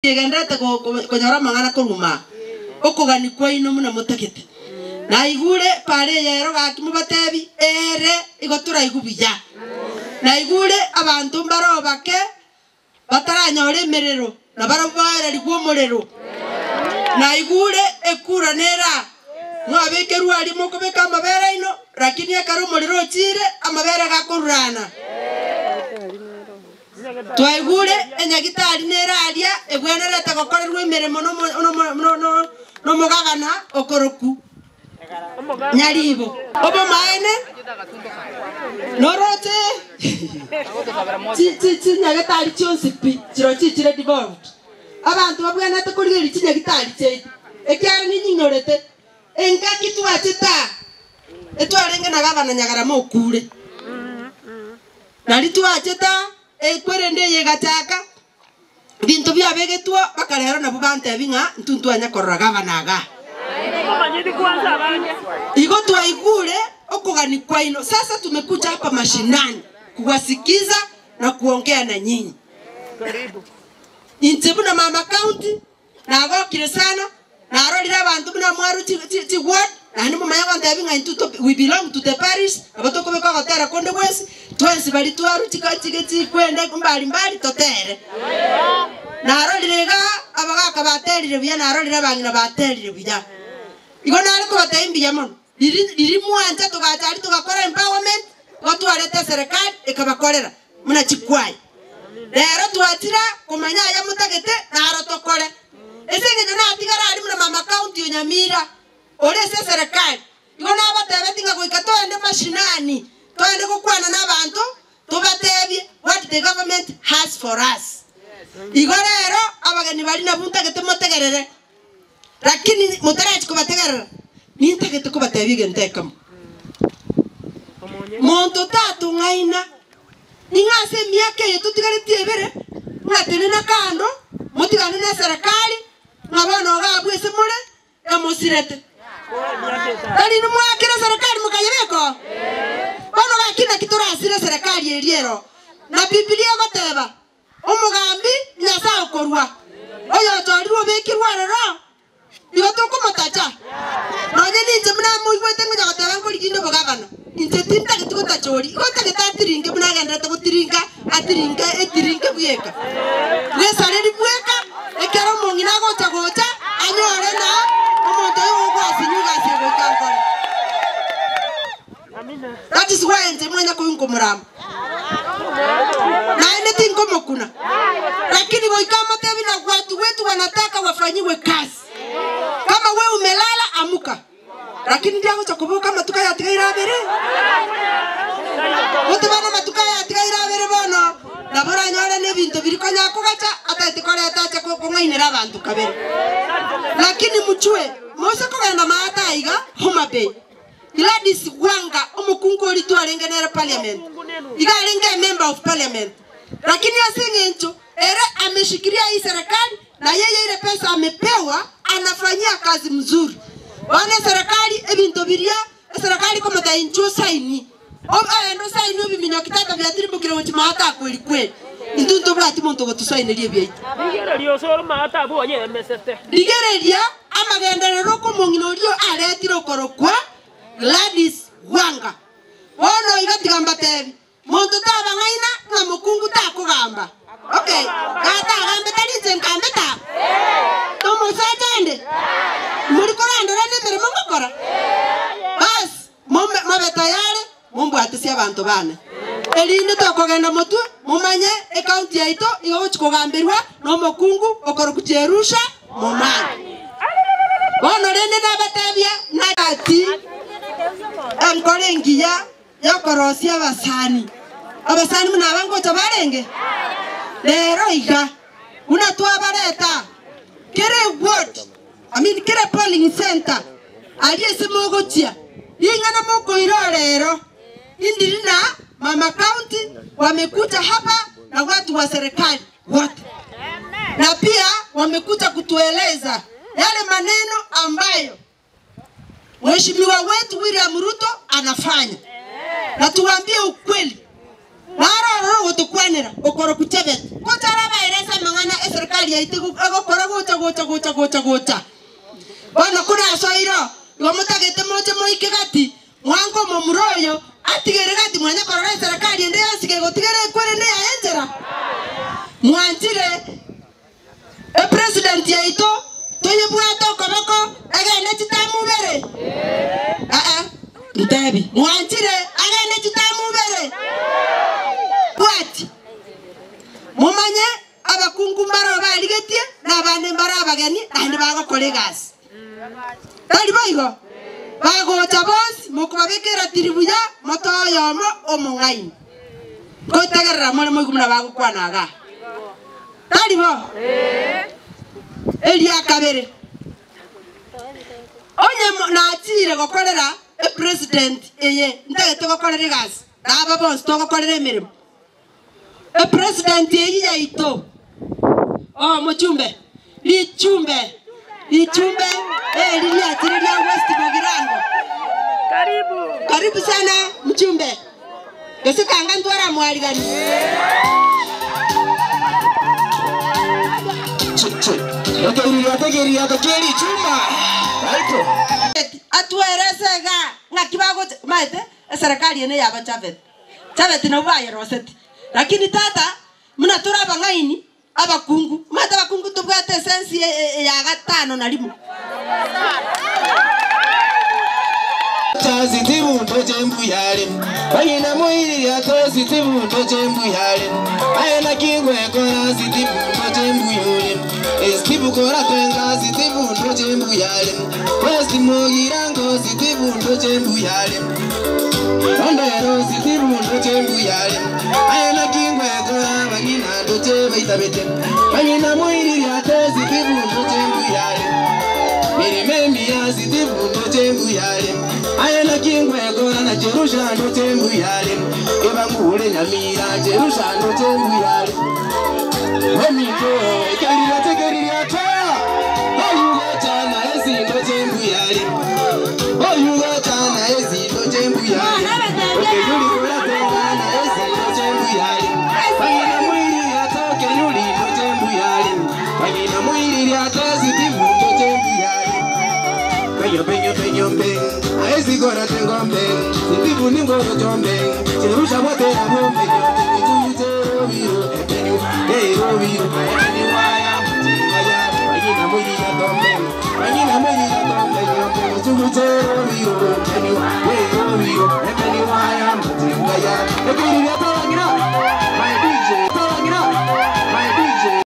Yegendete konyora mangana kuruma. Okogani kwa ino muna mutakete. Na igure pare yero gakimu batebi ere igotura igubiya. Na igure abantu mbaro bake bataranyore merero na barobara ligwo morero. Na igure ekura nera mwabekeru ali mukobeka amabera ino lakini akaro morero chire amabera gakurana. Twaigure enyagitari neraria egwenerete gokorerwe imirimo no mugagana okoroku nyaribo obo maene norote chi nyagitari chonse pi chiro chichire devolved abantu babwanate kurigeri chinyagitari che ekyara ninyinorete enga kitwachita etwarenge na gavana nyagara mokure nali twachita ekwerende yegachaka bintu bya begetwa bakalero na bubante binga ntuntu anyakorra gavanaga igo twaigure okugani kwa ino. Sasa tumekuja hapa mashinani kuwasikiza na kuongea na nyinyi. Karibu Intibu na mama county na agokire sana na arolira abantu bina mwaru ti ward na hanu mama yangu ndabinga intuto we belong to the parish abatoko beko gotera konde wesi twensi bali twaru tikati kwende kumbali mbali totere na arolirega abagaka baterire bya na arolira bangina baterire bya igona ariko batayimbi yamono iri mwanja tugachari tugakora empowerment watu walete serikali ikabakorera muna chikwai lero twatira kumanya ya mutagete na arotokore esenge jona atigara ali muna mama county Nyamira ore se serikali igona abatebetinga goikato ende mashinani twende gukwana nabantu tubatebi what the government has for us. Igorero abageni bali na buntagete mutegerere lakini mutarachi kubategerera nintagete kubatebi gentekam monto tatu ngaina ingase miaka yetu tigareti ebere ngatene na kando mutigane na serikali ngabana ogabwese mure emosirete ali ni mwakira serikali mukayebeko bano bakina kiturasire serikali eriero na Biblia goteba omugambi nyasa okorwa oyo toriwo bekirwa rero ibatuko matacha nonye ninje muna muigwete ngoja goteba ngoriginde bogabana inje tinta gituko chori gota getatiringe muna gendete gutiringa atiringa etiringe buyeka wesareri buyeka ekero mongina gocha anyore na omonto yo gwasi nyuga sego kankora. That is why nje mwenya kuyungo muramba na ene tingo mokuna lakini goikama tebi na watu wetu wanataka wafanyiwe kazi. Kama wewe umelala amuka lakini ndio chakobo kama tukaya tigaira bere wote bana matukaya tigaira bere bono na bora nyora ne bintu birikonya kugacha atatikore atacha ko ngainera abantu kabere lakini muchwe mose ko genda mata iga Homa Bay Gladys Wanga omukungu oli twalengenera parliament iga alinga member of parliament lakini asingencho era ameshikilia hii serikali na yeye ile pesa amepewa anafanyia kazi mzuri. Wana serikali ebintu biria serikali kama taincho saini endo saini biminyo kitaka bya tirimukire mu kimata kweli kweli intunto bwati muntu gotusainirie bya digererio soro mata bonye mesete digereria amagenderero ko munginorio aretiro korokwa Gladys Wanga wono igatigamba tebi muntu taba ngaina na mukungu takugamba okay gata gambe talinze nkambeta tomo satende muri korandora nemere mongokora bas mabeta yale mumbu atisi abantu bane elinde tokogenda mutu mumanye account yaito iyo chikogambirwa no mukungu okoro kucherusha mumanye bono rende nabatabya nati enkolengiya yakorosia abasani muna bangocha barenge lero iga una twabareta kere ward kere polling center aliese mogochia ingana moko irorero indirina mama county wamekuja hapa na watu wa serikali wote na pia wamekuja kutueleza yale maneno ambayo Mheshimiwa wetu William Ruto anafanya na tuwaambie ukweli Naro gutukwanira ukoro kuchebet. Kuchara bairesa mangana serikali ya itigu agokora gocha. Bana kuna soiro. Gomutagete moche moikegati. Mwango momuroyo atigere gati mwanya korora serikali ende yasige gotigere kwere ne ayenjera. Mwanjire president ya ito tuyibwato koboko agende chitamubere. Ntabi mwanjire agende chitamubere. What? Mumanye abakungu mbaro baligetie na bane mbaro abageni andi bagokore gas. Tali boigo. Bago chabos mukubabekera tiribuya motoyomo omungaini. Kotagarra mole moigumna bago kwanaga. Tali bo. Elia kabere. Onye na atire gokorera president eye ndagete gokorera gas. Naba bons to gokorera emirimo. President eye ya ito. Oh muchumbe. Lichumbe. Lilia tirilia West Mogirango. Karibu sana mchumbe. Gese kanga ndwara mwali gani. Tegeri chuma. Alto. Atueresega ngakibago maite serikali ene yaba Chavet na ubaye Rosette. Lakini tata mnatura bangaini abakungu mata bakungu tubwate sensi ya gatano na limu. Tazi timu ndoje mbuyale Bagina muhiri ya tozi timu ndoje mbuyale Ayena kingwe kora si timu ndoje mbuyole Estibu kora tenga si timu ndoje mbuyale Westi mogirango si timu ndoje mbuyale Ondero si timu ndoje mbuyale Ayena kingwe kora bagina ndoje baitabete Bagina muhiri ya tozi timu ndoje mbuyale Mirimemi ya si timu ndoje mbuyale Ayena kingwe kora na Jerusha ndoje mbuyale Ebangule nyamira Jerusha ndoje mbuyale Wemiko kerira ta Oyuga na ezi ndoje mbuyale Oyuga na ezi ndoje mbuyale Okeyuli kora tenga na ezi ndoje mbuyale Bagina mwiri ya toke yuli ndoje mbuyale Bagina mwiri ya tozi timu ndoje mbuyale Penyo Aezi gora tengombe Sitibu ningoro jombe Jerusha watera bombe Roviro Ayani waya Bagina mwiri ya tombe Bagina mwiri ya tombe Sugu tero